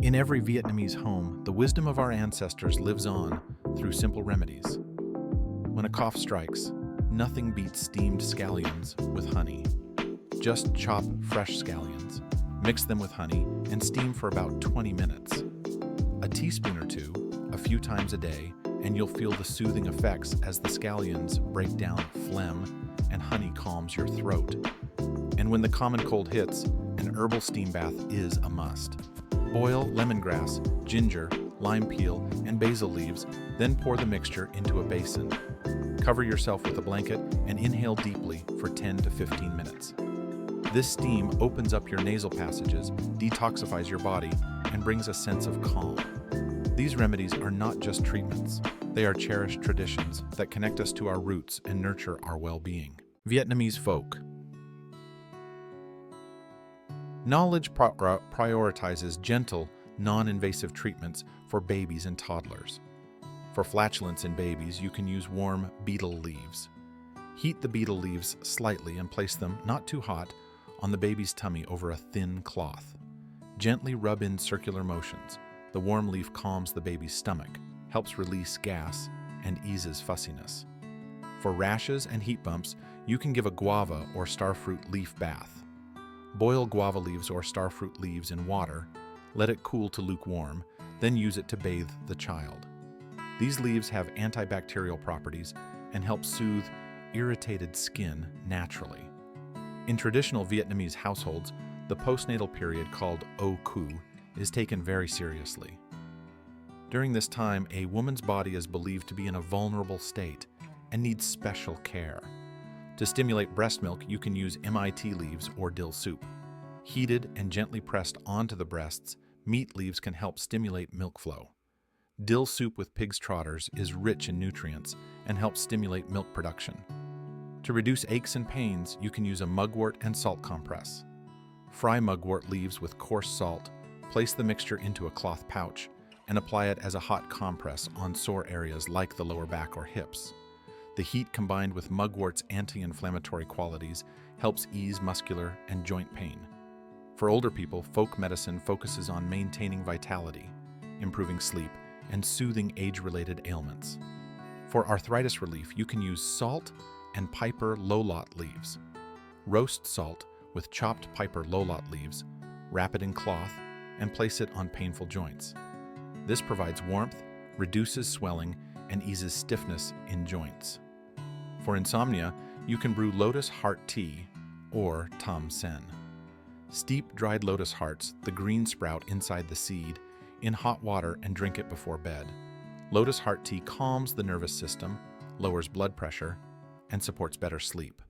In every Vietnamese home, the wisdom of our ancestors lives on through simple remedies. When a cough strikes, nothing beats steamed scallions with honey. Just chop fresh scallions, mix them with honey, and steam for about 20 minutes. A teaspoon or two, a few times a day, and you'll feel the soothing effects as the scallions break down phlegm and honey calms your throat. And when the common cold hits, an herbal steam bath is a must. Boil lemongrass, ginger, lime peel, and basil leaves, then pour the mixture into a basin. Cover yourself with a blanket and inhale deeply for 10 to 15 minutes. This steam opens up your nasal passages, detoxifies your body, and brings a sense of calm. These remedies are not just treatments. They are cherished traditions that connect us to our roots and nurture our well-being. Vietnamese folk. Knowledge prioritizes gentle, non-invasive treatments for babies and toddlers. For flatulence in babies, you can use warm betel leaves. Heat the betel leaves slightly and place them, not too hot, on the baby's tummy over a thin cloth. Gently rub in circular motions. The warm leaf calms the baby's stomach, helps release gas, and eases fussiness. For rashes and heat bumps, you can give a guava or starfruit leaf bath. Boil guava leaves or starfruit leaves in water, let it cool to lukewarm, then use it to bathe the child. These leaves have antibacterial properties and help soothe irritated skin naturally. In traditional Vietnamese households, the postnatal period called O Cu is taken very seriously. During this time, a woman's body is believed to be in a vulnerable state and needs special care. To stimulate breast milk, you can use MIT leaves or dill soup. Heated and gently pressed onto the breasts, meat leaves can help stimulate milk flow. Dill soup with pig's trotters is rich in nutrients and helps stimulate milk production. To reduce aches and pains, you can use a mugwort and salt compress. Fry mugwort leaves with coarse salt, place the mixture into a cloth pouch, and apply it as a hot compress on sore areas like the lower back or hips. The heat combined with mugwort's anti-inflammatory qualities helps ease muscular and joint pain. For older people, folk medicine focuses on maintaining vitality, improving sleep, and soothing age-related ailments. For arthritis relief, you can use salt and Piper lolot leaves. Roast salt with chopped Piper lolot leaves, wrap it in cloth, and place it on painful joints. This provides warmth, reduces swelling, and eases stiffness in joints. For insomnia, you can brew lotus heart tea or tam sen. Steep dried lotus hearts, the green sprout inside the seed, in hot water and drink it before bed. Lotus heart tea calms the nervous system, lowers blood pressure, and supports better sleep.